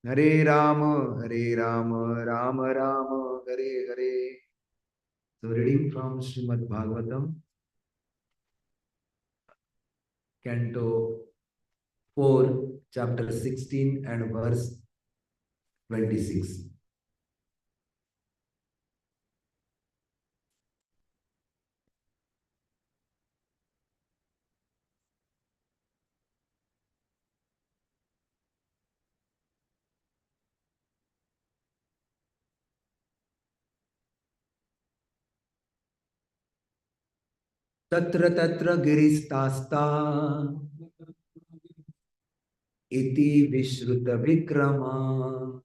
Hare Rama, Hare Rama, Rama Rama, Hare Hare. So reading from Srimad Bhagavatam, Canto 4, Chapter 16 and verse 26. Tatra tatra giristasta iti vishruta vikrama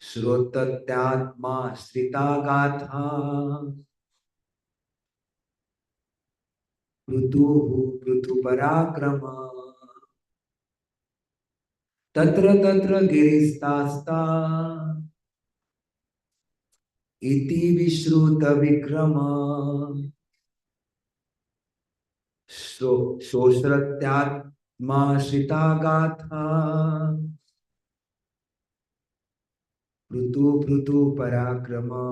श्रोतत्यात्मा Shrita गाथा पृथुः पृथु पराक्रमा तत्र तत्र गिरिस्तास्ता इति विश्रुत विक्रमा शोश्रत्यात्मा श्रिता गाथा पृथु पृथु पराक्रमा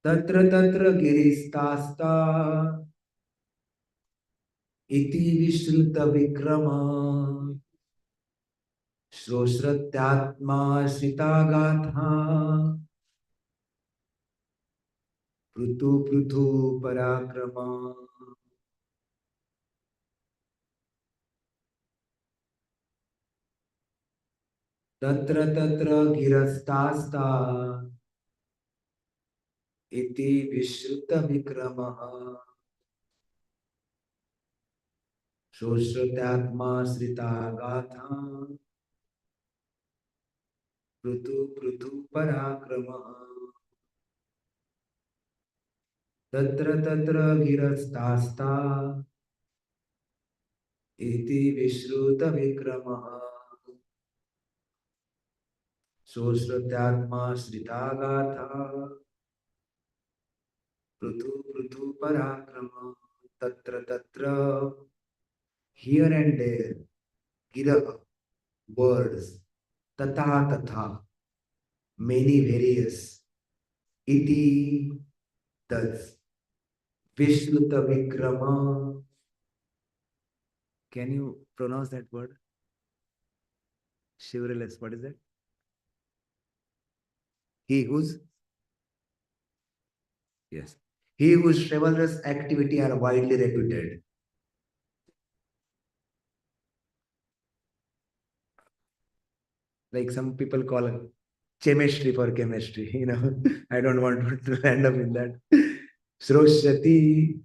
तत्र तत्र गिरिस्तास्ता इति विश्रुत विक्रमा श्रोश्रत्यात्मा श्रिता गाथा पृथु पृथु पराक्रमा तत्र तत्र गिरस्तास्ता इति विश्रुत विक्रमः शोश्रुत्यात्मा श्रिता गाथा पृथु पृथु पराक्रमः तत्र तत्र गिरस्तास्ता इति विश्रुत विक्रमः शोश्रुत्यात्मा श्रिता गाथा पृथु पृथु पराक्रमः तत्र तत्र here and there gira words tata tatha many various iti thus vishruta vikrama. Can you pronounce that word? Chivalrous, what is that? He whose, yes, he whose chivalrous activity are widely reputed. Like some people call it chemistry for chemistry, you know. I don't want to end up in that. Sroshati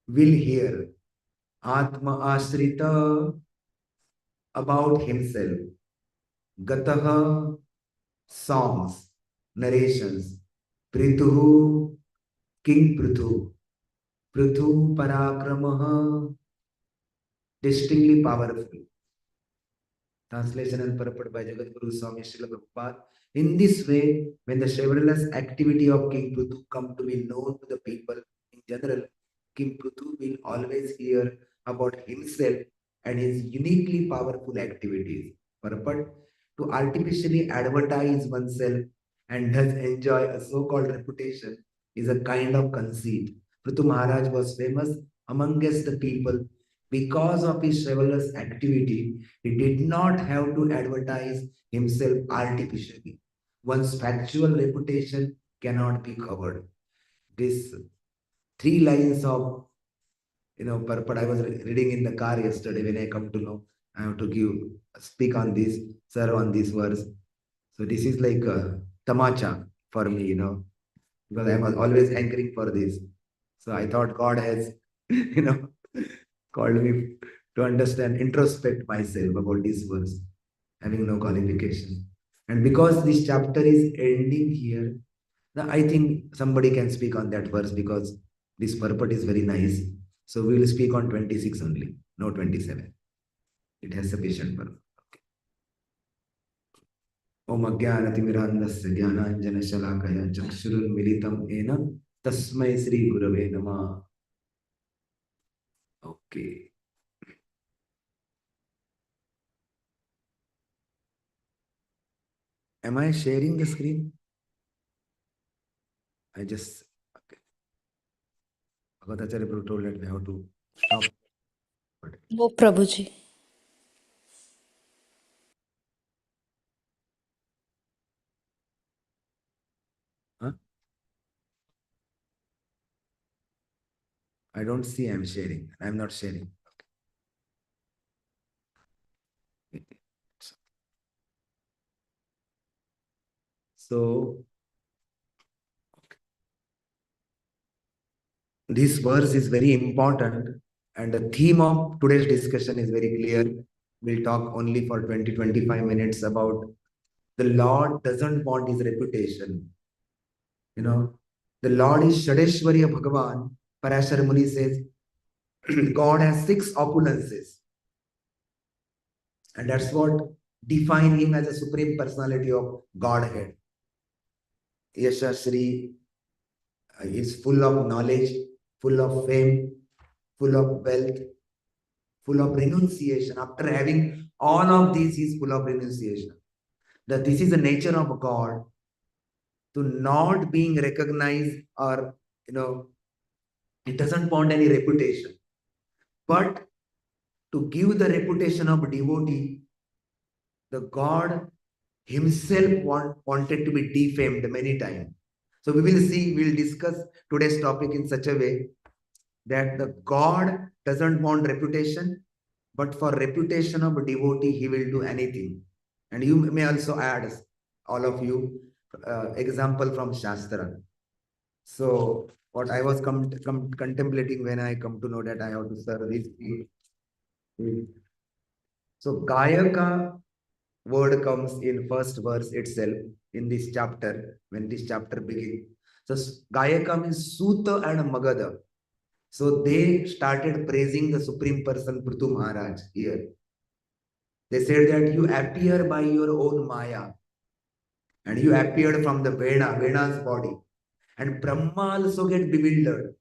will hear Atma Ashrita about himself. Gataha songs, narrations. Prithu, King Prithu. Prithu Parakramaha, distinctly powerful. Translation and purport by Jagadguru Swami Srila Prabhupada. In this way, when the chivalrous activity of King Prithu come to be known to the people in general, King Prithu will always hear about himself and his uniquely powerful activities. Purport to artificially advertise oneself and thus enjoy a so-called reputation is a kind of conceit. Prithu Maharaj was famous amongst the people because of his chivalrous activity. He did not have to advertise himself artificially. One's factual reputation cannot be covered. These three lines of purport I was reading in the car yesterday when I come to know I have to speak on this, serve on this verse. So this is like a tamacha for me, because I was always hankering for this. So I thought God has, called me to understand, introspect myself about this verse, having no qualification. And because this chapter is ending here, I think somebody can speak on that verse because this purport is very nice. So we will speak on 26 only, no 27. It has sufficient purpose. ओम अज्ञानतिमिरान्धस्य ज्ञानाञ्जनशलाकया चक्षुरुन्मिलितं येन तस्मै श्रीगुरवे नमः. Okay. Am I sharing the screen? I just, okay. Bhagavad Prabhu told that we have to stop. वो प्रभु जी Huh? I don't see I'm sharing. I'm not sharing. Okay. So this verse is very important, and the theme of today's discussion is very clear. We'll talk only for 20-25 minutes about the Lord doesn't want his reputation. You know, the Lord is Shadeshwarya Bhagavan. Parashar Muni says, God has 6 opulences, and that's what define him as a supreme personality of Godhead. Yasha Shri is full of knowledge, full of fame, full of wealth, full of renunciation. After having all of these, he is full of renunciation. That this is the nature of God, to not being recognized, or it doesn't want any reputation. But to give the reputation of devotee, the God himself wanted to be defamed many times. So we will see, we'll discuss today's topic in such a way that the God doesn't want reputation, but for reputation of a devotee, he will do anything. And you may also add, all of you, example from Shastra. So what I was contemplating when I come to know that I have to serve this. So Gayaka word comes in first verse itself in this chapter, when this chapter begins. So Gayaka means Suta and Magada. So they started praising the Supreme Person Prithu Maharaj here. They said that you appear by your own Maya, and you appeared from the Vena's body. And Brahma also get bewildered.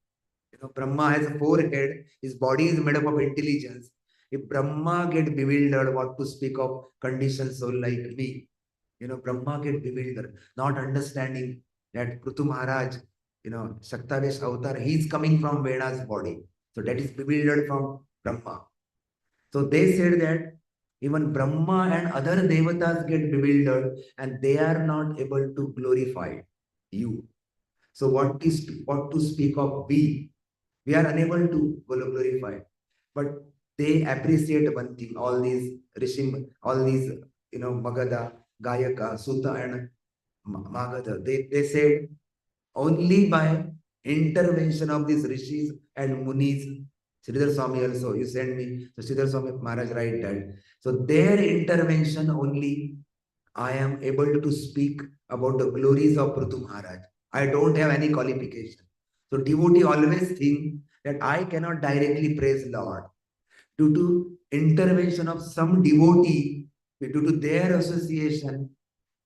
Brahma has a forehead, his body is made up of intelligence. If Brahma get bewildered, what to speak of conditioned soul like me? Brahma get bewildered, not understanding that Prithu Maharaj, Shaktavesh Avatar, he is coming from Vena's body. So that is bewildered from Brahma. So they said that even Brahma and other devatas get bewildered, and they are not able to glorify you. So what to speak of we? We are unable to glorify. But they appreciate one thing, all these Rishim, all these, Magada, Gayaka, Sutta, and Magada. They said only by intervention of these rishis and munis. Sridhar Swami also, you send me. So Sridhar Swami Maharaj write that. So their intervention only, I am able to speak about the glories of Prithu Maharaj. I don't have any qualification. So devotee always think that I cannot directly praise Lord. Due to intervention of some devotee, due to their association,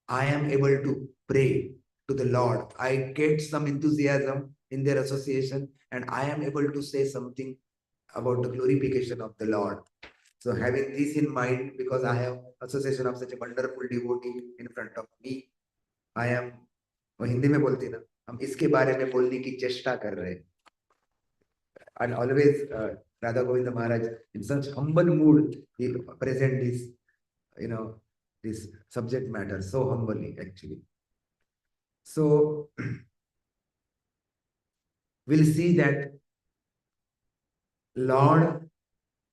I am able to pray to the Lord. I get some enthusiasm in their association, and I am able to say something about the glorification of the Lord. So having this in mind, because I have association of such a wonderful devotee in front of me, I am, वो हिंदी में बोलते हैं ना, हम इसके बारे में बोलने की चेष्टा कर रहे हैं. And always Radha Govinda Maharaj in such humble mood he present this, this subject matter so humbly actually. So we'll see that Lord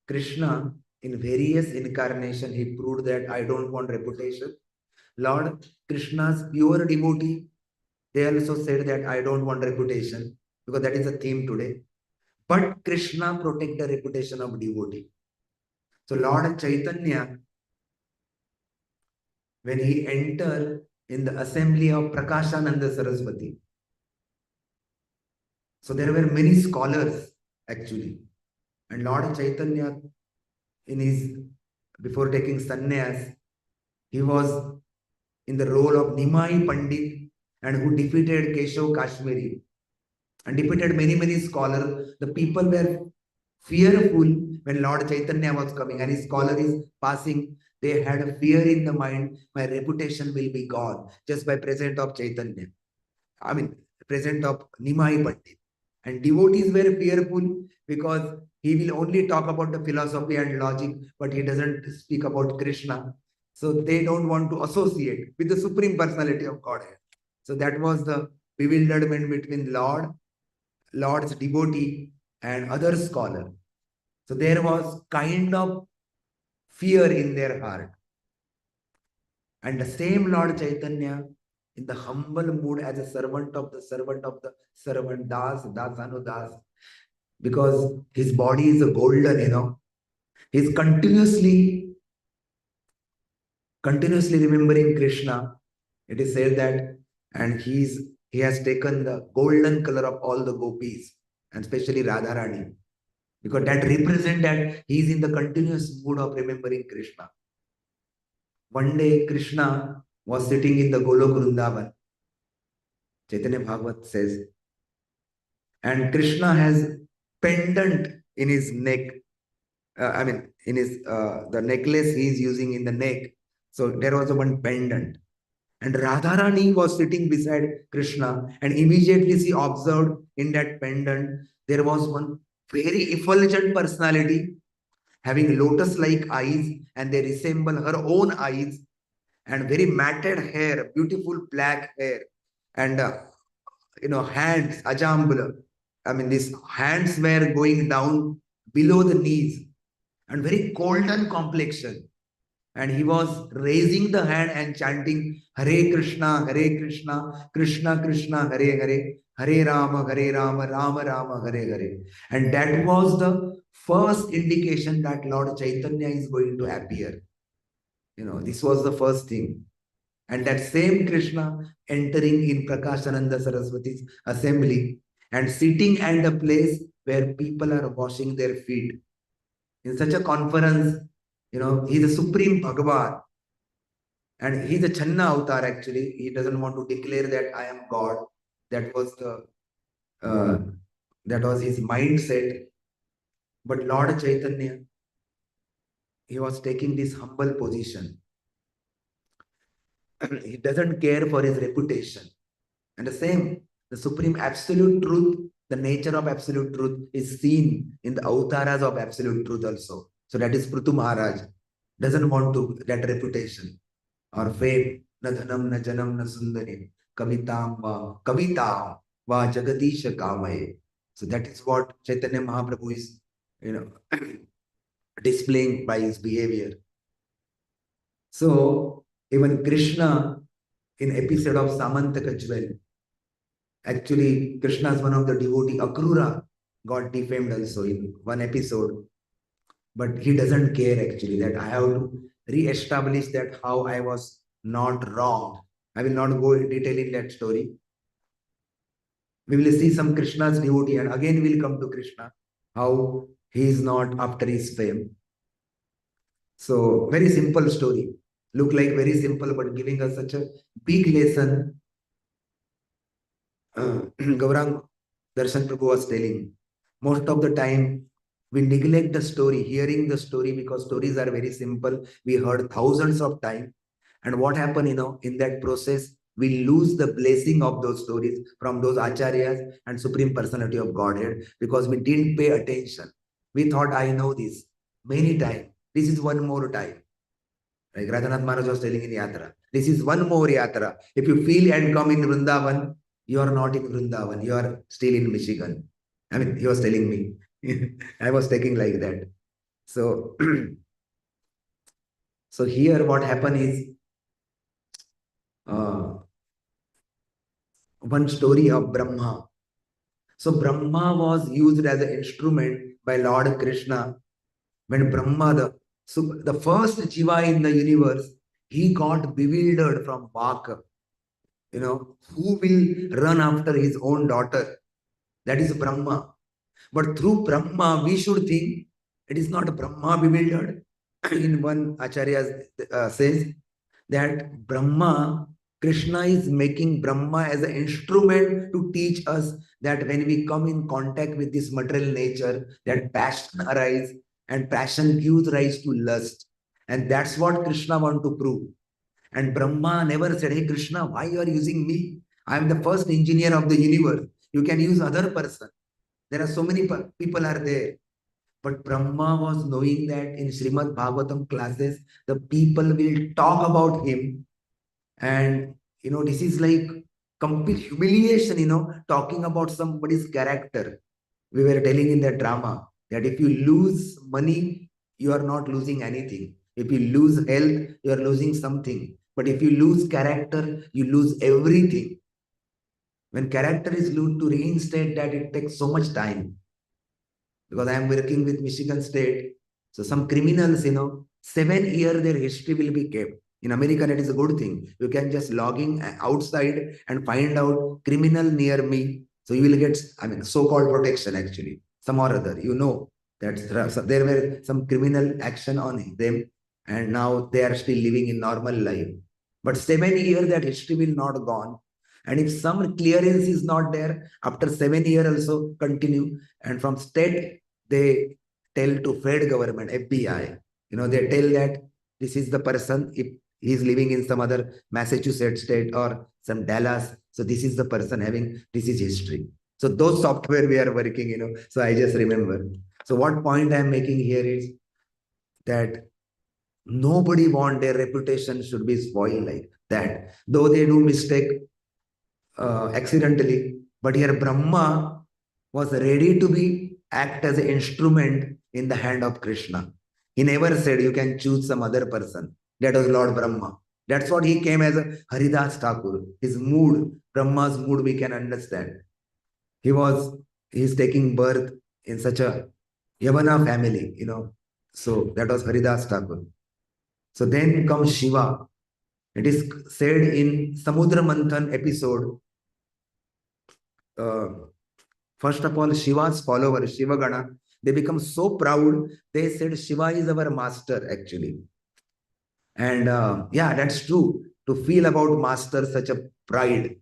Krishna in various incarnation he proved that I don't want reputation. Lord Krishna's pure devotee, they also said that I don't want reputation, because that is a theme today. But Krishna protect the reputation of devotee. So Lord Chaitanya, when he entered in the assembly of Prakashananda Saraswati, so there were many scholars actually. And Lord Chaitanya, in his, before taking sannyas, he was in the role of Nimai Pandit, and who defeated Keshav Kashmiri and defeated many scholars. The people were fearful when Lord Chaitanya was coming and his scholar is passing. they had a fear in the mind, my reputation will be gone just by presence of Chaitanya. I mean, present of Nimai Pandit. And devotees were fearful because he will only talk about the philosophy and logic, but he doesn't speak about Krishna. So they don't want to associate with the Supreme Personality of Godhead. So that was the bewilderment between Lord's devotee, and other scholar. So there was kind of fear in their heart. And the same Lord Chaitanya, in the humble mood as a servant of the servant of the servant, Das, Dasanu Das, because his body is a golden, he's continuously remembering Krishna. It is said that, and he has taken the golden color of all the gopis, and especially Radharani, because that represents that he is in the continuous mood of remembering Krishna. One day, Krishna was sitting in the Golok Vrindavan, Chaitanya Bhagavat says, and Krishna has pendant in his neck. In his the necklace he is using in the neck. So there was one pendant, and Radharani was sitting beside Krishna, and immediately she observed in that pendant there was one very effulgent personality having lotus-like eyes, and they resemble her own eyes, and very matted hair, beautiful black hair, and hands, ajambula. These hands were going down below the knees, and very golden complexion. And he was raising the hand and chanting Hare Krishna, Krishna Krishna, Hare Hare, Hare Rama, Rama Rama, Hare Hare. And that was the first indication that Lord Chaitanya is going to appear. This was the first thing. And that same Krishna entering in Prakashananda Saraswati's assembly and sitting at the place where people are washing their feet. In such a conference, he's a supreme Bhagavan. And he's a Channa avatar actually. He doesn't want to declare that I am God. That was his mindset. But Lord Chaitanya, he was taking this humble position. He doesn't care for his reputation. And the supreme absolute truth, the nature of absolute truth is seen in the avatars of absolute truth also. So that is Prithu Maharaj. Doesn't want to that reputation or fame. Na dhanam, na janam, na sundari. Kavitam va jagadisha kamaye. So that is what Chaitanya Mahaprabhu is, displaying by his behavior. So even Krishna in episode of Samantaka Jewel, actually Krishna is one of the devotee, Akrura got defamed also in one episode. But he doesn't care actually that I have to re-establish that how I was not wrong. I will not go in detail in that story. We will see some Krishna's devotee and again we'll come to Krishna, how he is not after his fame. So very simple story. Look like very simple, but giving us such a big lesson. Gaurang Darshan Prabhu was telling, most of the time we neglect the story, hearing the story, because stories are very simple. We heard thousands of times. And what happened, in that process, we lose the blessing of those stories from those acharyas and Supreme Personality of Godhead because we didn't pay attention. We thought, I know this many times. This is one more time. Like Radhanath Maharaj was telling in Yatra. This is one more Yatra. If you feel and come in Vrindavan, you are not in Vrindavan. You are still in Michigan. He was telling me. I was taking like that. So, so here what happened is one story of Brahma. So Brahma was used as an instrument by Lord Krishna. When Brahma, the first Jiva in the universe, he got bewildered from Vaka. Who will run after his own daughter? That is Brahma. But through Brahma, we should think it is not Brahma bewildered. In one Acharya says that Brahma, Krishna is making Brahma as an instrument to teach us that when we come in contact with this material nature, that passion arises and passion gives rise to lust. And that's what Krishna want to prove. And Brahma never said, hey Krishna, why you are using me? I am the first engineer of the universe. You can use other person. There are so many people are there. But Brahma was knowing that in Srimad Bhagavatam classes, the people will talk about him. And, this is like complete humiliation, talking about somebody's character. We were telling in the drama that if you lose money, you are not losing anything. If you lose health, you are losing something. But if you lose character, you lose everything. When character is lost, to reinstate that, it takes so much time. Because I am working with Michigan State. So some criminals, 7 years their history will be kept. In America, that is a good thing. You can just log in outside and find out criminal near me. So you will get, so-called protection actually. Some or other, that there were some criminal action on them, and now they are still living in normal life. But 7 years that history will not gone. And if some clearance is not there, after 7 years also continue. And from state, they tell to Fed government, FBI, they tell that this is the person, if he is living in some other Massachusetts state or some Dallas, so this is the person having, this is history. So those software we are working, so I just remember. So what point I am making here is that nobody want their reputation should be spoiled like that. Though they do mistake accidentally, but here Brahma was ready to be act as an instrument in the hand of Krishna. He never said you can choose some other person. That was Lord Brahma. That's what he came as a Haridas Thakur. His mood, Brahma's mood, we can understand. He's taking birth in such a Yavana family, So that was Haridas Thakur. So then comes Shiva. It is said in Samudra Manthan episode. First of all, Shiva's followers, Shiva Gana, they become so proud. They said Shiva is our master actually. And yeah, that's true. To feel about master, such a pride.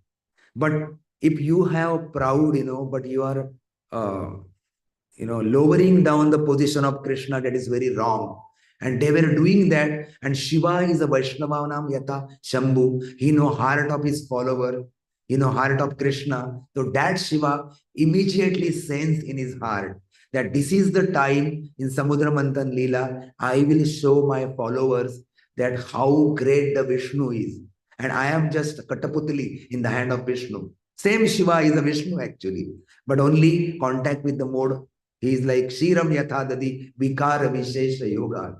But if you have proud, but you are, lowering down the position of Krishna, that is very wrong. And they were doing that. And Shiva is a Vaishnava Nam Yata Shambhu. He know heart of his follower, heart of Krishna. So that Shiva immediately sensed in his heart that this is the time in Samudra Manthan Leela, I will show my followers that how great the Vishnu is. And I am just Kataputli in the hand of Vishnu. Same Shiva is a Vishnu actually, but only contact with the mode. He is like Shiram Yathadadi Vikara Vishesha Yoga.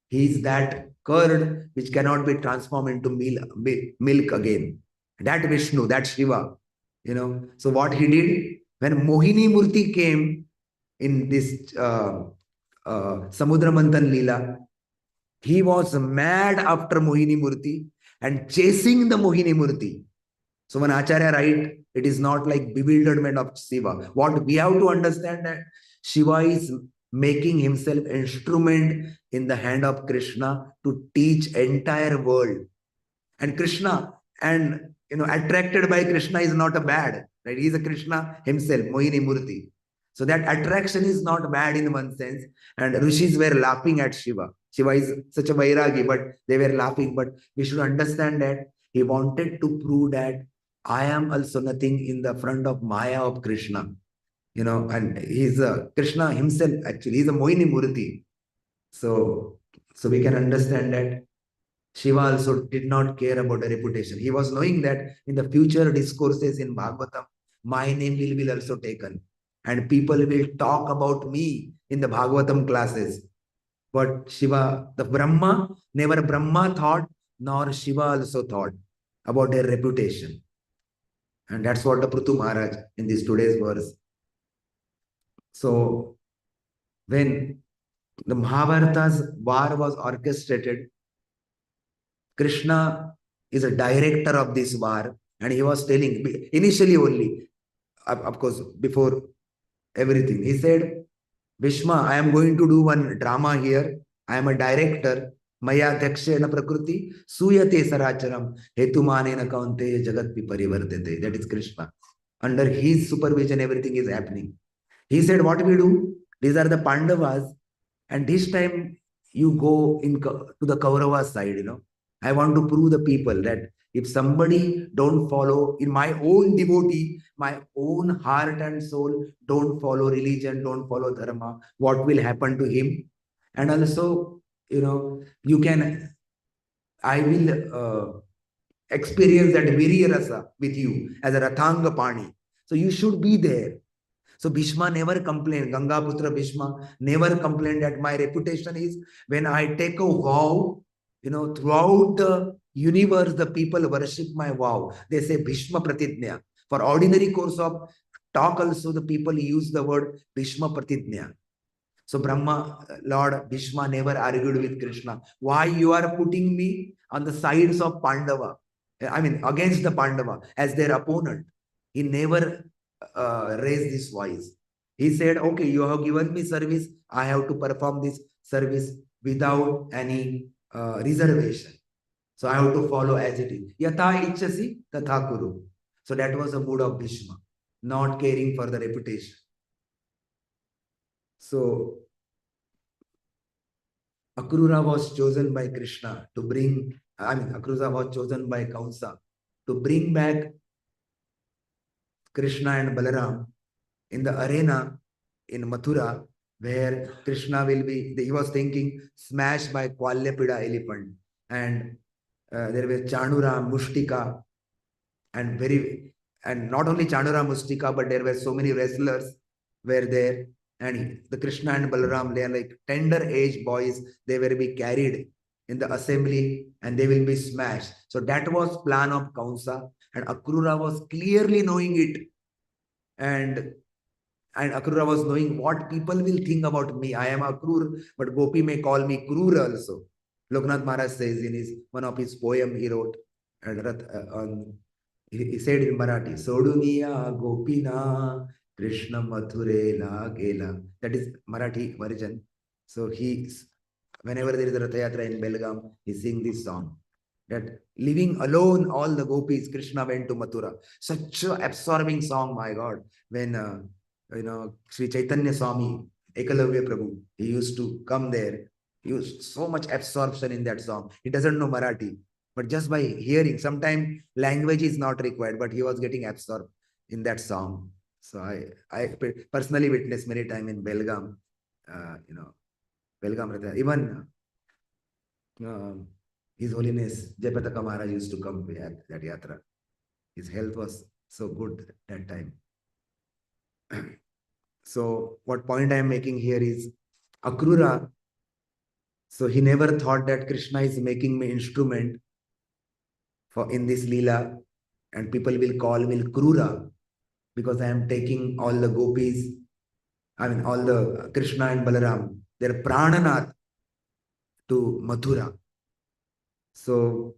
He is that curd which cannot be transformed into milk again. That Vishnu, that Shiva. So what he did, when Mohini Murti came in this Samudra Manthan Leela, he was mad after Mohini Murti and chasing the Mohini Murti. So when Acharya write, it is not like bewilderment of Shiva. What we have to understand that Shiva is making himself instrument in the hand of Krishna to teach entire world. And Krishna, and attracted by Krishna is not a bad, right? He is a Krishna himself, Mohini Murti. So that attraction is not bad in one sense. And rishis were laughing at Shiva. Shiva is such a Vairagi, but they were laughing. But we should understand that he wanted to prove that I am also nothing in the front of Maya of Krishna. And he's a Krishna himself, actually. He's a Mohini Murti. So we can understand that Shiva also did not care about the reputation. He was knowing that in the future discourses in Bhagavatam, my name will be also taken. And people will talk about me in the Bhagavatam classes. But Shiva, the Brahma, never Brahma thought, nor Shiva also thought about their reputation. And that's what the Prithu Maharaj in this today's verse. So when the Mahabharata's war was orchestrated, Krishna is a director of this war, and he was telling, initially only, of course, before everything, he said, Bhishma, I am going to do one drama here. I am a director. Maya Dakshena Prakriti, Suyate Saracharam, Hetumanena Kaunte Jagat Parivartate. That is Krishna. Under his supervision, everything is happening. He said, what we do? These are the Pandavas, and this time you go to the Kaurava side, I want to prove the people that if somebody don't follow in my own devotee, my own heart and soul, don't follow religion, don't follow dharma, what will happen to him? And also, you can, I will experience that Virya Rasa with you as a Rathanga Pani. So you should be there. So Bhishma never complained. Gangaputra Bhishma never complained that my reputation is when I take a vow, throughout the universe, the people worship my vow. They say Bhishma Pratidnya. For ordinary course of talk also, the people use the word Bhishma Pratidnya. So Brahma, Lord Bhishma never argued with Krishna. Why you are putting me on the sides of Pandava? I mean, against the Pandava as their opponent. He never raised this voice. He said, okay, you have given me service. I have to perform this service without any reservation. So I have to follow as it is. Yatha ichasi tatha kuru. So that was the mood of Bhishma, not caring for the reputation. So Akrura was chosen by Krishna to bring, Akrura was chosen by Kamsa to bring back Krishna and Balaram in the arena in Mathura, where Krishna will be, he was thinking, smashed by Kwalyapida elephant. And there were Chanura, Mushtika, and not only Chanura, Mustika, but there were so many wrestlers were there. And the Krishna and Balaram, they are like tender age boys. They will be carried in the assembly and they will be smashed. So that was plan of Kamsa, and Akrura was clearly knowing it. And Akrura was knowing what people will think about me. I am Akrur, but Gopi may call me Krur also. Loknath Maharaj says in his one of his poem he wrote, he said in Marathi, Soduniya Gopina Krishna Mathure La Gela. That is Marathi version. So whenever there is a Ratha Yatra in Belgaum, he sing this song. That leaving alone all the gopis, Krishna went to Mathura. Such an absorbing song, my God. When Sri Chaitanya Swami, Ekalavya Prabhu, he used to come there. He used so much absorption in that song. He doesn't know Marathi, but just by hearing, sometimes language is not required, but he was getting absorbed in that song. So I personally witnessed many times in Belgaum, Belgaum Ratha. Even His Holiness Jayapataka Maharaj used to come to that yatra. His health was so good that time. So what point I am making here is Akrura. So he never thought that Krishna is making me instrument for in this Leela, and people will call me Krura because I am taking all the gopis, all the Krishna and Balaram, their prananath to Mathura. So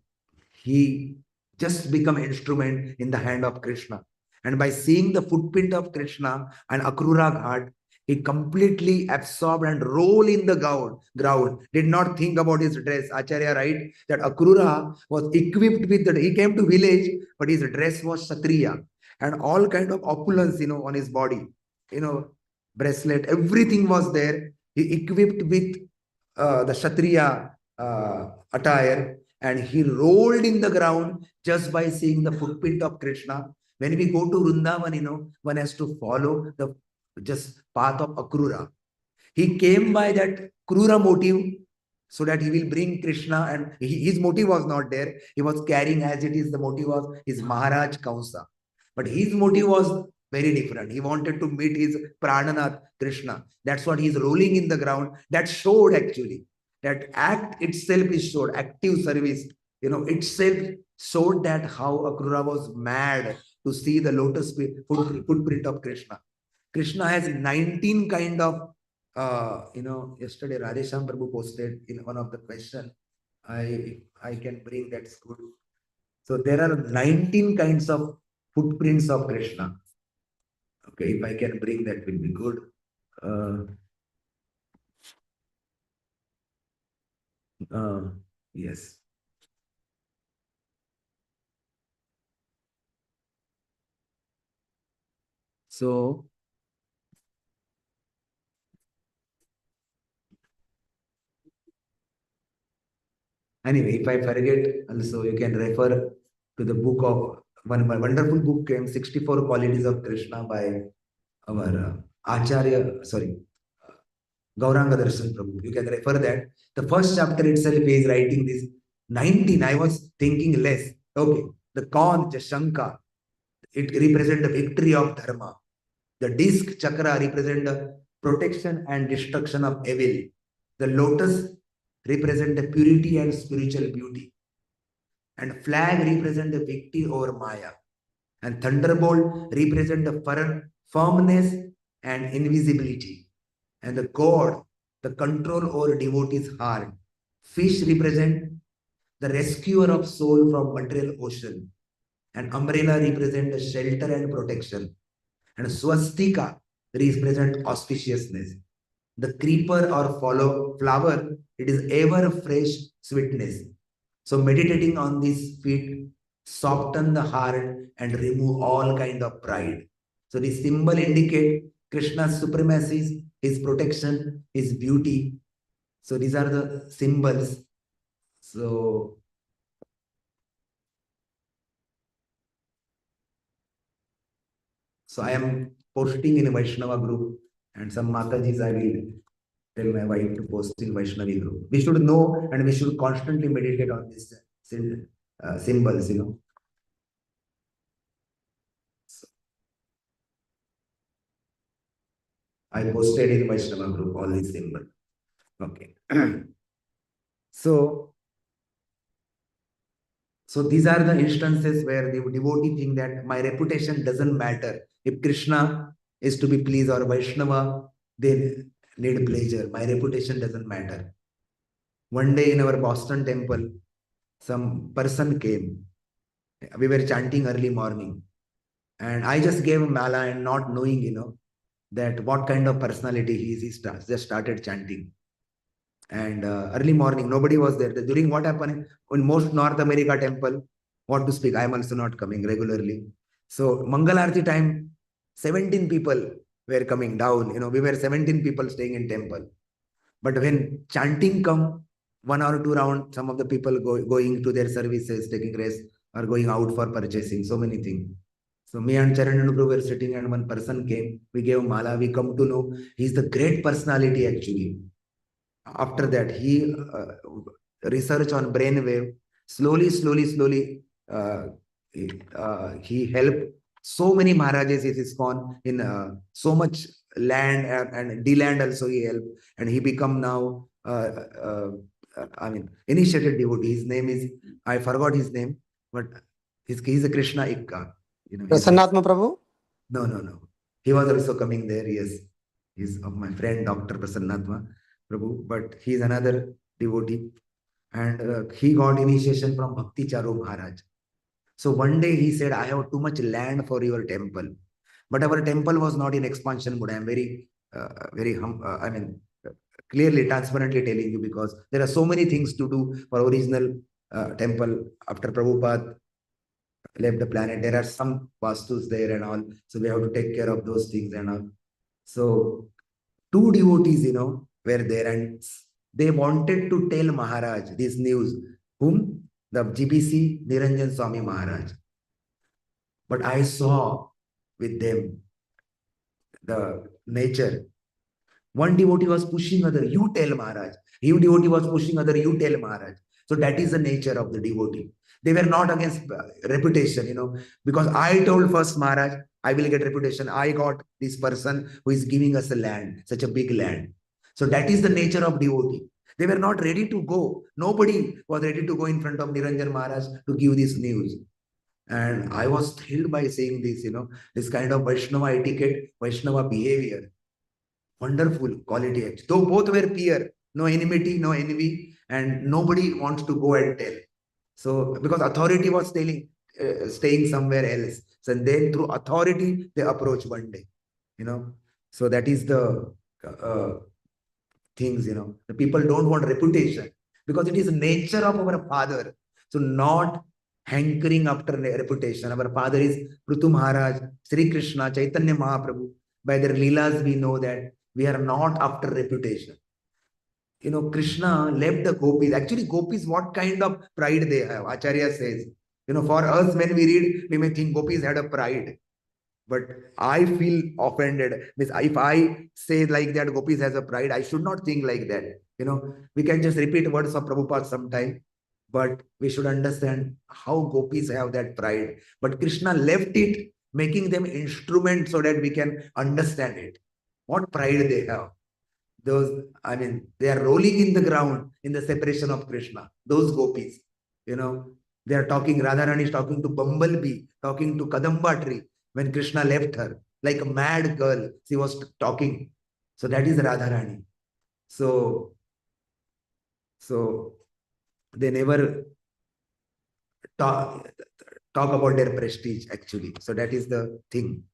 he just become instrument in the hand of Krishna. And by seeing the footprint of Krishna and Akrura Ghat, he completely absorbed and rolled in the ground, did not think about his dress. Acharya write that Akrura was equipped with he came to village, but his dress was Kshatriya and all kind of opulence, on his body, bracelet, everything was there. He equipped with the Kshatriya attire, and he rolled in the ground just by seeing the footprint of Krishna. When we go to Vrindavan, one has to follow the just path of Akrura. He came by that Krura motive so that he will bring Krishna, and his motive was not there. He was carrying as it is, the motive was his Maharaj Kamsa. But his motive was very different. He wanted to meet his Prananath Krishna. That's what he's rolling in the ground. That showed actually. That act itself is showed, active service, itself showed that how Akrura was mad to see the lotus footprint of Krishna. Krishna has 19 kind of, yesterday Radhesham Prabhu posted in one of the question. I can bring that good. So there are 19 kinds of footprints of Krishna. Okay, if I can bring that will be good. Uh, yes. So Anyway, if I forget, also you can refer to the book of one wonderful book came 64 Qualities of Krishna by our Acharya, sorry, Gauranga Darshan Prabhu. You can refer that. The first chapter itself is writing this 19. I was thinking less. Okay. The conch, Shanka, it represents the victory of Dharma. The disc chakra represent the protection and destruction of evil. The lotus represent the purity and spiritual beauty. And flag represent the victory over Maya. And thunderbolt represent the firmness and invisibility. And the god, the control over devotee's heart. Fish represent the rescuer of soul from material ocean. And umbrella represent the shelter and protection. And swastika represent auspiciousness. The creeper or follow flower, it is ever fresh sweetness. So meditating on these feet soften the heart and remove all kind of pride. So the symbol indicate Krishna's supremacy, his protection, his beauty. So these are the symbols. So I am posting in a Vaishnava group, and some Matajis I will tell my wife to post in Vaishnavi group. We should know and we should constantly meditate on these symbols, you know. So I posted in Vaishnava group all these symbols. Okay. So these are the instances where the devotee think that my reputation doesn't matter. If Krishna is to be pleased or Vaishnava, they need pleasure. My reputation doesn't matter. One day in our Boston temple, some person came. We were chanting early morning. And I just gave him mala and not knowing, you know, that what kind of personality he is. He just started chanting. And early morning, nobody was there. During what happened in most North America temple, what to speak, I am also not coming regularly. So Mangalarti time, 17 people were coming down. You know, we were 17 people staying in temple. But when chanting come, 1 or 2 round, some of the people going to their services, taking rest, or going out for purchasing, so many things. So me and Charananu were sitting and one person came. We gave mala. We come to know he's the great personality actually. After that, he research on brainwave. Slowly, uh, he helped so many Maharajas is gone in so much land and D-land also he helped. And he become now, I mean, initiated devotee. His name is, I forgot his name, but he's a Krishna Ikka. You know, Prasannatma Prabhu? No. He was also coming there. Yes, he's of my friend, Dr. Prasannatma Prabhu, but he's another devotee. And he got initiation from Bhakti Charu Maharaj. So one day he said, I have too much land for your temple. But our temple was not in expansion mode. I am very, clearly, transparently telling you because there are so many things to do for original temple after Prabhupada left the planet. There are some vastus there and all. So we have to take care of those things and all. So two devotees, you know, were there and they wanted to tell Maharaj this news. Whom? The GBC Niranjan Swami Maharaj. But I saw with them the nature. One devotee was pushing other, you tell Maharaj. You devotee was pushing other, you tell Maharaj. So that is the nature of the devotee. They were not against reputation, you know, because I told first Maharaj, I will get reputation. I got this person who is giving us a land, such a big land. So that is the nature of devotee. They were not ready to go. Nobody was ready to go in front of Niranjan Maharaj to give this news. And I was thrilled by seeing this, you know, this kind of Vaishnava etiquette, Vaishnava behavior. Wonderful quality. Though both were peer, no enmity, no envy, and nobody wants to go and tell. So because authority was staying somewhere else. So then through authority, they approach one day, you know. So that is the things, you know. The people don't want reputation because it is nature of our father. So not hankering after reputation. Our father is Prithu Maharaj, Sri Krishna, Chaitanya Mahaprabhu. By their leelas, we know that we are not after reputation. Krishna left the gopis. Actually, gopis, what kind of pride they have? Acharya says, for us, when we read, we may think gopis had a pride. But I feel offended. Means if I say like that, gopis has a pride, I should not think like that. We can just repeat words of Prabhupada sometime, but we should understand how gopis have that pride. But Krishna left it, making them instruments so that we can understand it. What pride they have. They are rolling in the ground in the separation of Krishna. Those gopis, they are talking. Radharani is talking to Bumblebee, talking to Kadamba tree when Krishna left her, like a mad girl. She was talking. So that is Radharani. So they never talk, talk about their prestige actually. So that is the thing.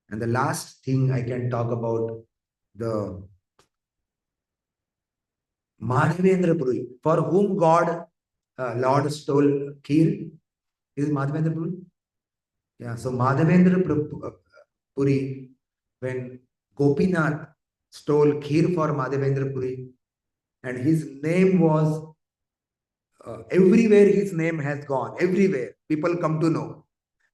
And the last thing I can talk about the Madhavendra Puri, for whom Lord stole Kheer. Is Madhavendra Puri? Yeah, so Madhavendra Puri, when Gopinath stole Kheer for Madhavendra Puri, and his name was everywhere, his name has gone. Everywhere, people come to know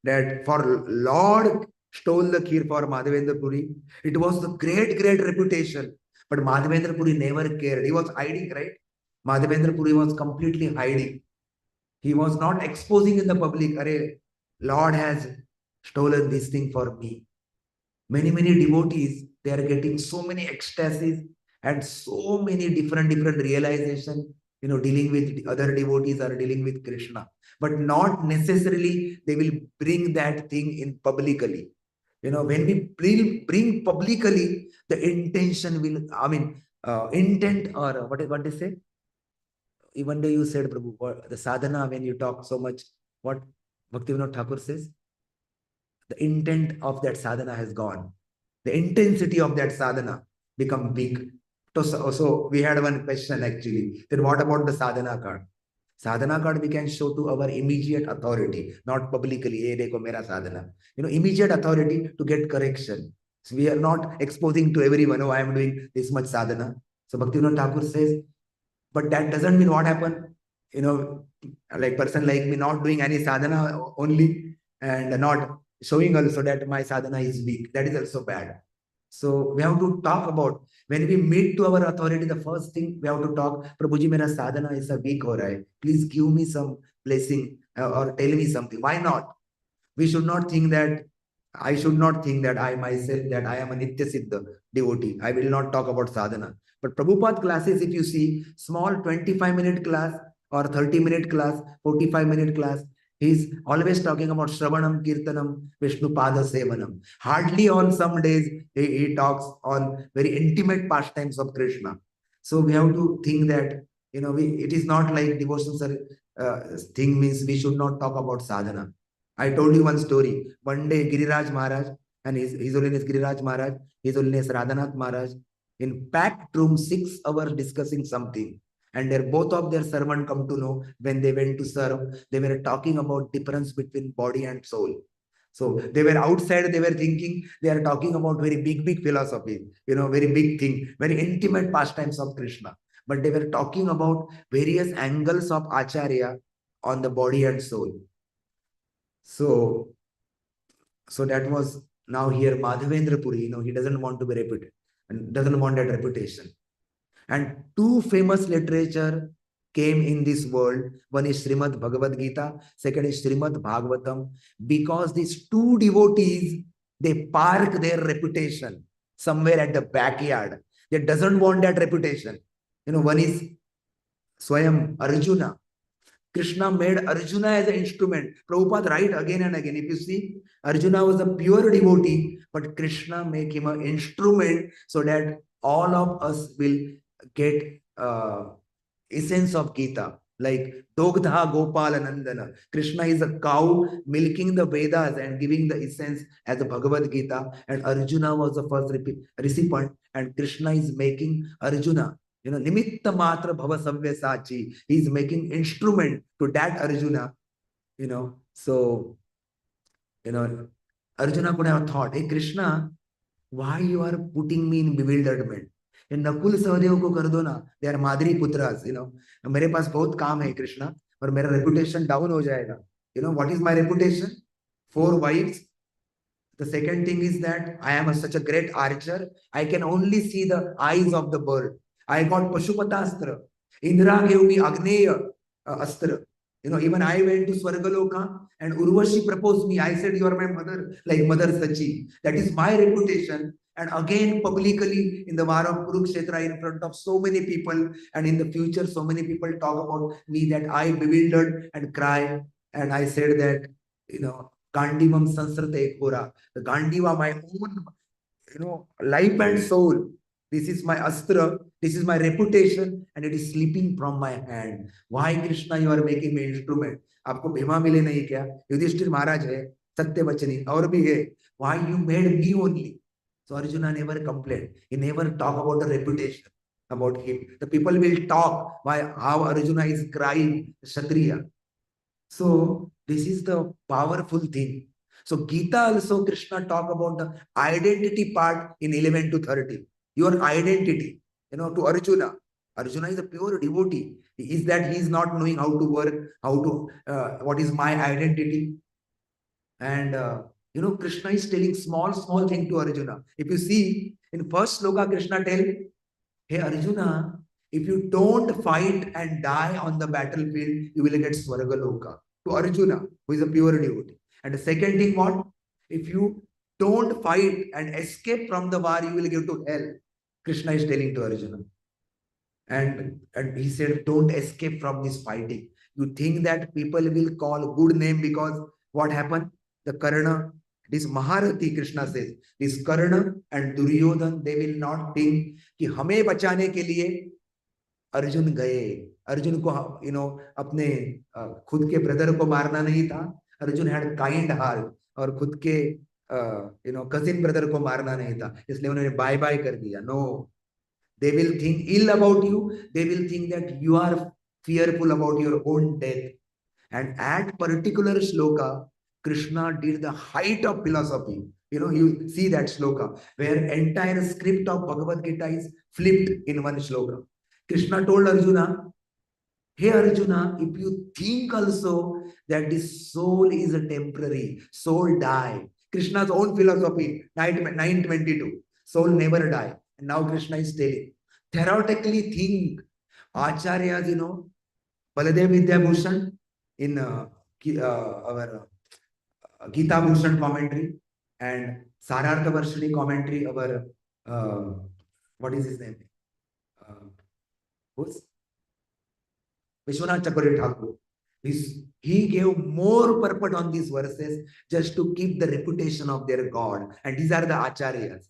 that for Lord stole the Kheer for Madhavendra Puri. It was the great, great reputation. But Madhavendra Puri never cared. He was hiding, right? Madhavendra Puri was completely hiding. He was not exposing in the public, Arey, Lord has stolen this thing for me. Many devotees, they are getting so many ecstasies and so many different realization, dealing with other devotees or dealing with Krishna. But not necessarily they will bring that thing in publicly. When we bring publicly, the intention will, intent, or what they say? One day you said, Prabhu, the sadhana, when you talk so much, what Bhaktivinoda Thakur says, the intent of that sadhana has gone. The intensity of that sadhana become big. So we had one question actually. Then what about the sadhana card? Sadhana card we can show to our immediate authority, not publicly. Hey, dekho mera sadhana. Immediate authority to get correction. So we are not exposing to everyone, oh, I am doing this much sadhana. So Bhaktivinoda Thakur says, but that doesn't mean what happened. You know, like person like me not doing any sadhana only and not showing also that my sadhana is weak. That is also bad. So we have to talk about when we meet to our authority, the first thing we have to talk, Prabhuji, mera sadhana is a weak ho raha hai. Please give me some blessing or tell me something. Why not? We should not think that I should not think that I myself, that I am a Nitya Siddha devotee. I will not talk about sadhana. But Prabhupada classes, if you see, small 25-minute class or 30-minute class, 45-minute class, he's always talking about Shravanam, Kirtanam, Vishnu Pada Sevanam. Hardly on some days he talks on very intimate pastimes of Krishna. So we have to think that, it is not like devotions thing means we should not talk about sadhana. I told you one story. One day, Giriraj Maharaj and His Holiness Giriraj Maharaj, His Holiness Radhanath Maharaj, in packed room, 6 hours discussing something. And both of their servant come to know when they went to serve, they were talking about difference between body and soul. So they were outside, they were thinking they are talking about very big philosophy, very big thing, very intimate pastimes of Krishna. But they were talking about various angles of Acharya on the body and soul. So that was now here Madhavendra Puri, he doesn't want to be reputed and doesn't want that reputation. And 2 famous literature came in this world. One is Srimad Bhagavad Gita, second is Srimad Bhagavatam, because these 2 devotees, they park their reputation somewhere at the backyard. They doesn't want that reputation. One is Swayam Arjuna. Krishna made Arjuna as an instrument. Prabhupada write again and again. If you see, Arjuna was a pure devotee, but Krishna make him an instrument so that all of us will get essence of Gita. Like Dogdha Gopala Nandana. Krishna is a cow milking the Vedas and giving the essence as a Bhagavad Gita. And Arjuna was the first recipient. And Krishna is making Arjuna, Nimitta Matra Bhava Savya Sachi. He's making instrument to that Arjuna, So, Arjuna could have thought, hey Krishna, why you are putting me in bewilderment? ये नकुल सहदेव को कर दो ना, they are मादरी पुत्रास, मेरे पास बहुत काम है कृष्णा, और मेरा रेपुटेशन डाउन हो जाएगा. What is my reputation? 4 wives. The second thing is that I am such a great archer. I can only see the eyes of the bird. I got Pashupatastra. Indra gave me Agneya Astra. Even I went to Swargaloka and Urvashi proposed me. I said, "You are my mother, like Mother Sachi." That is my reputation. And again, publicly in the war of Kurukshetra, in front of so many people, and in the future, so many people talk about me that I bewildered and cry. And I said that, Gandivam Sansrate Kora. The Gandiva, my own, life and soul. This is my astra, this is my reputation, and it is slipping from my hand. Why, Krishna, you are making me instrument? आपको भीमा मिले नहीं क्या? युधिष्ठिर महाराज है, सत्य वचनी और भी है. Why you made me only? So Arjuna never complained. He never talk about the reputation about him. The people will talk why how Arjuna is crying Kshatriya. So this is the powerful thing. So Gita also Krishna talk about the identity part in 11 to 30. Your identity, to Arjuna. Arjuna is a pure devotee. Is that he is not knowing how to work, what is my identity? And Krishna is telling small thing to Arjuna. If you see in first sloka, Krishna tell, "Hey Arjuna, if you don't fight and die on the battlefield, you will get Swargaloka." To Arjuna, who is a pure devotee. And the second thing, what? If you don't fight and escape from the war, you will go to hell. Krishna is telling to Arjuna. And he said, don't escape from this fighting. You think that people will call good name because what happened? The Karna, this Maharati, Krishna says, this Karna and Duryodhan, they will not think कि हमें बचाने के लिए अर्जुन गए. अर्जुन को अपने खुद के ब्रदर को मारना नहीं था. अर्जुन हैड काइंड हार्ट, और खुद के कजिन ब्रदर को मारना नहीं था, इसलिए उन्होंने बाय बाय कर दिया. No, they will think ill about you. They will think that you are fearful about your own death. And at particular shloka, Krishna did the height of philosophy. You see that shloka where entire script of Bhagavad Gita is flipped in one shloka. Krishna told Arjuna, "Hey Arjuna, if you think also that this soul is a temporary, soul die." Krishna's own philosophy, 922. Soul never die. And now Krishna is telling, theoretically think, Acharyas, Baladev Vidyabhushan in our Gita Bhushan commentary, and Sarartha Varshini commentary, our, what is his name? Who's? Vishwanath Chakravarti Thakur. He gave more purport on these verses just to keep the reputation of their God. And these are the Acharyas.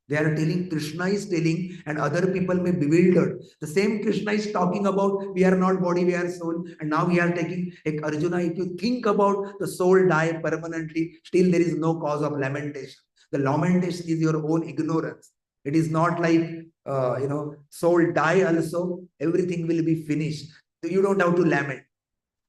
They are telling, Krishna is telling, and other people may be bewildered. The same Krishna is talking about, we are not body, we are soul. And now we are taking, Arjuna, if you think about the soul die permanently, still there is no cause of lamentation. The lamentation is your own ignorance. It is not like, soul die also, everything will be finished. So you don't have to lament.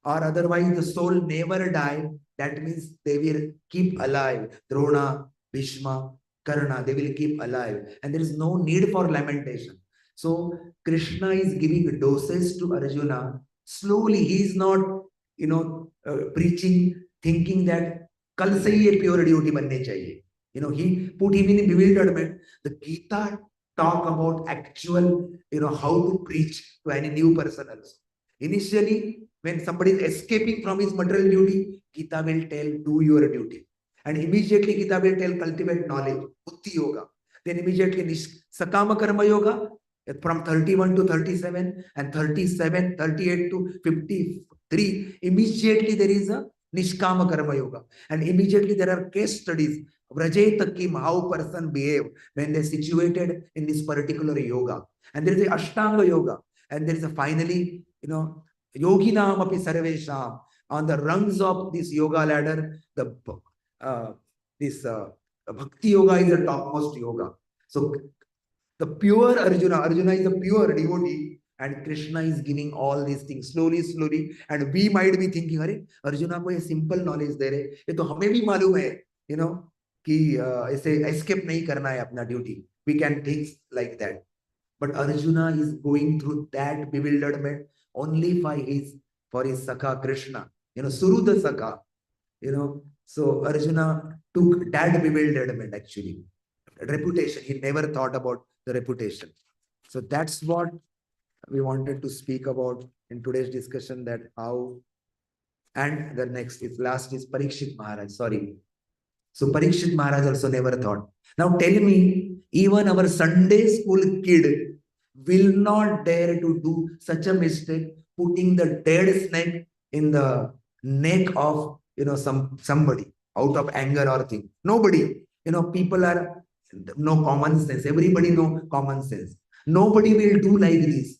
Or otherwise, the soul never die. That means they will keep alive. Drona, Bhishma, Karna, they will keep alive. And there is no need for lamentation. So Krishna is giving doses to Arjuna. Slowly, he is not, preaching, thinking that kal se hi ye pure devotee banne chahiye. He put him in bewilderment. The Gita talk about actual, how to preach to any new person also. Initially, when somebody is escaping from his material duty, Gita will tell, do your duty. And immediately Gita will tell, cultivate knowledge, Buddhi Yoga. Then immediately Sakama Karma Yoga, from 31 to 37, and 37, 38 to 53, immediately there is a Nishkama Karma Yoga. And immediately there are case studies, Vrajetakim, how person behave when they situated in this particular yoga. And there is a Ashtanga Yoga. And there is a finally, Yoginam api sarvesham. On the rungs of this yoga ladder, this Bhakti Yoga is the topmost yoga. So the pure Arjuna is a pure devotee, and Krishna is giving all these things slowly. And we might be thinking, अरे Arjuna को ये simple knowledge दे रहे, ये तो हमें भी मालूम है, कि ऐसे escape नहीं करना है अपना duty. We can think like that. But Arjuna is going through that bewilderment only for his Sakha Krishna, Suruda Sakha, So Arjuna took that bewilderment actually. Reputation, he never thought about the reputation. So that's what we wanted to speak about in today's discussion, that how, and the next is last is Parikshit Maharaj. Sorry. So Parikshit Maharaj also never thought. Now tell me, even our Sunday school kid will not dare to do such a mistake, putting the dead snake in the neck of somebody out of anger or thing. Nobody. People are no common sense. Everybody know common sense. Nobody will do like this.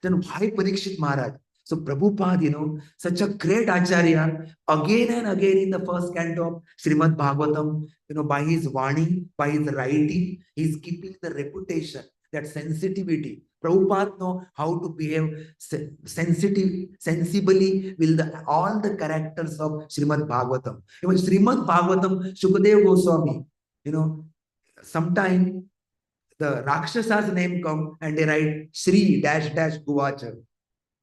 Then why Parikshit Maharaj? So Prabhupada, such a great Acharya, again and again in the first canto of Srimad Bhagavatam, by his Vani, by his writing, he is keeping the reputation, that sensitivity. Prabhupada know how to behave sensibly with all the characters of Srimad Bhagavatam. Even Srimad Bhagavatam, Shukadev Goswami, sometime the Rakshasa's name come and they write Sri dash dash Guvacha.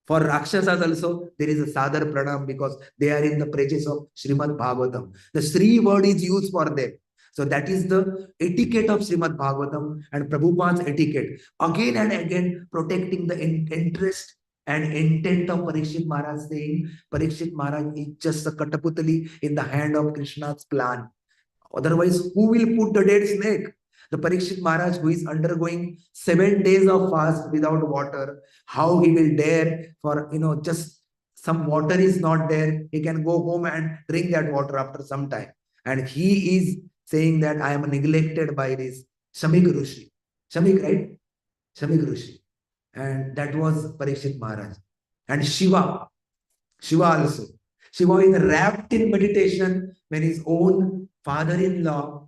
For Rakshasas also, there is a Sadar Pranam because they are in the presence of Srimad Bhagavatam. The Sri word is used for them. So that is the etiquette of Srimad Bhagavatam and Prabhupada's etiquette. Again and again, protecting the interest and intent of Parikshit Maharaj, saying Parikshit Maharaj is just a Kataputali in the hand of Krishna's plan. Otherwise, who will put the dead snake? The Parikshit Maharaj, who is undergoing 7 days of fast without water, how he will dare for, just some water is not there, he can go home and drink that water after some time. And he is saying that I am neglected by this Shamik Rishi. Shamik, right? Shamik Rishi. And that was Parikshit Maharaj. And Shiva also. Shiva is wrapped in meditation when his own father-in-law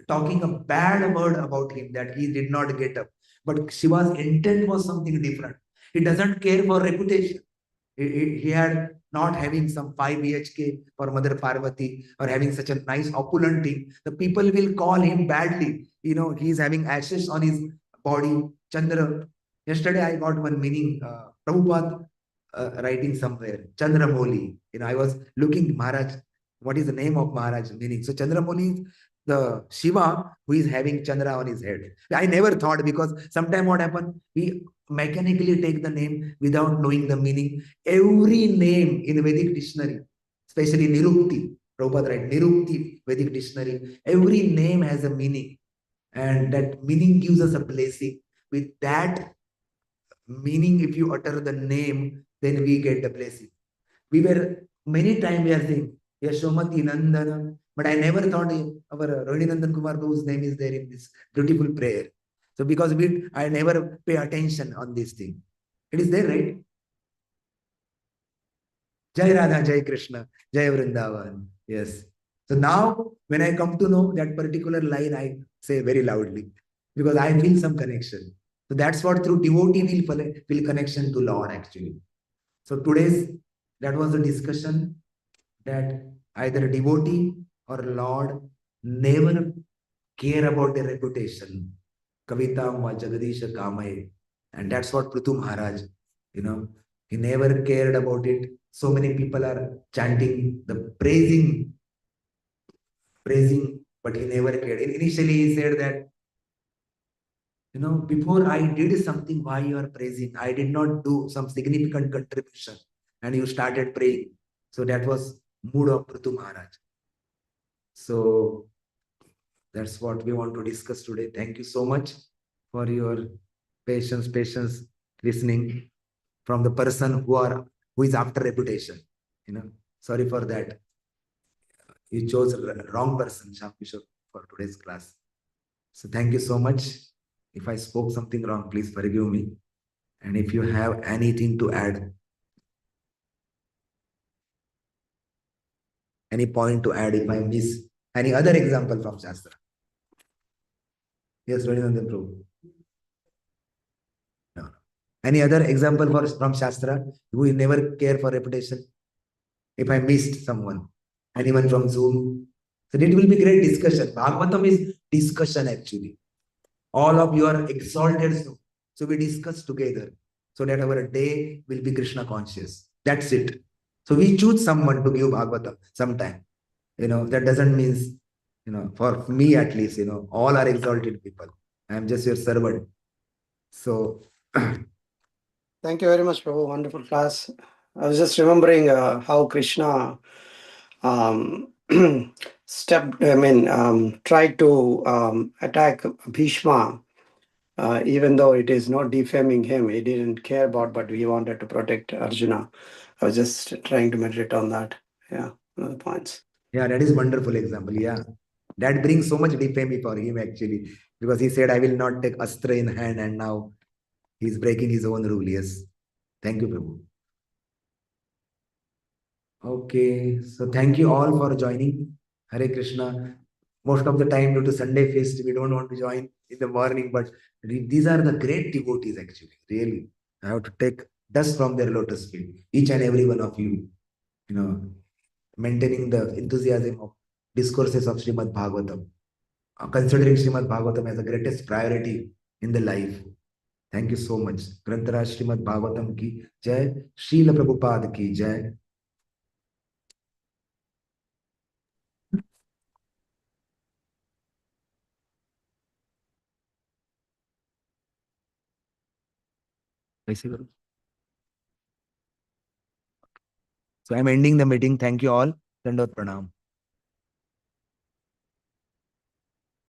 talking a bad word about him that he did not get up. But Shiva's intent was something different. He doesn't care for reputation. He had not having some 5 BHK for Mother Parvati or having such a nice opulent thing. The people will call him badly. He's having ashes on his body. Chandra. Yesterday I got one meaning. Prabhupada writing somewhere. Chandramoli. I was looking Maharaj. What is the name of Maharaj meaning? So Chandramoli is the Shiva who is having Chandra on his head. I never thought, because sometime what happened, we mechanically take the name without knowing the meaning. Every name in Vedic dictionary, especially Nirukti, Prabhupada write Nirukti Vedic dictionary, every name has a meaning, and that meaning gives us a blessing. With that meaning, if you utter the name, then we get the blessing. We were many times we are saying Yashomati Nandana, but I never thought our Rohini Nandan Kumar whose name is there in this beautiful prayer. So because I never pay attention on this thing. It is there, right? Jai Radha, Jai Krishna, Jai Vrindavan. Yes. So now when I come to know that particular line, I say very loudly because I feel some connection. So that's what through devotee will feel connection to Lord actually. So that was the discussion, that either devotee or Lord never care about their reputation. Kavita ma Jagadisha Kamay. And that's what Prithu Maharaj, he never cared about it. So many people are chanting the praising, but he never cared. Initially, he said that, before I did something, why you are praising? I did not do some significant contribution. And you started praying. So that was mood of Prithu Maharaj. So that's what we want to discuss today. Thank you so much for your patience listening from the person who is after reputation. Sorry for that. You chose wrong person, Shambhishwar, for today's class. So thank you so much. If I spoke something wrong, please forgive me. And if you have anything to add, any point to add, if I miss any other example from Shastra. Yes, Raninandan Prabhu. No. Any other example from Shastra? You will never care for reputation. If I missed someone, anyone from Zoom. So it will be great discussion. Bhagavatam is discussion actually. All of you are exalted. So we discuss together so that our day will be Krishna conscious. That's it. So we choose someone to give Bhagavatam sometime. That doesn't mean, for me at least, all are exalted people. I am just your servant. So, Thank you very much, Prabhu. Wonderful class. I was just remembering how Krishna um, tried to attack Bhishma, even though it is not defaming him. He didn't care about, but he wanted to protect Arjuna. I was just trying to meditate on that. Yeah, one of the points. yeah, that is wonderful example. Yeah. That brings so much defame for him actually, because he said, I will not take astra in hand, and now he's breaking his own rule. Yes. Thank you, Prabhu. Okay, so thank you all for joining. Hare Krishna. Most of the time, due to Sunday feast, we don't want to join in the morning, but these are the great devotees actually. Really, I have to take dust from their lotus feet. Each and every one of you, you know, maintaining the enthusiasm of discourses of Srimad Bhagavatam, considering Srimad Bhagavatam as the greatest priority in the life. Thank you so much. Grantaraj Srimad Bhagavatam ki jai, Srila Prabhupada ki jai. ऐसे करो. So I'm ending the meeting. Thank you all. Dandot Pranam.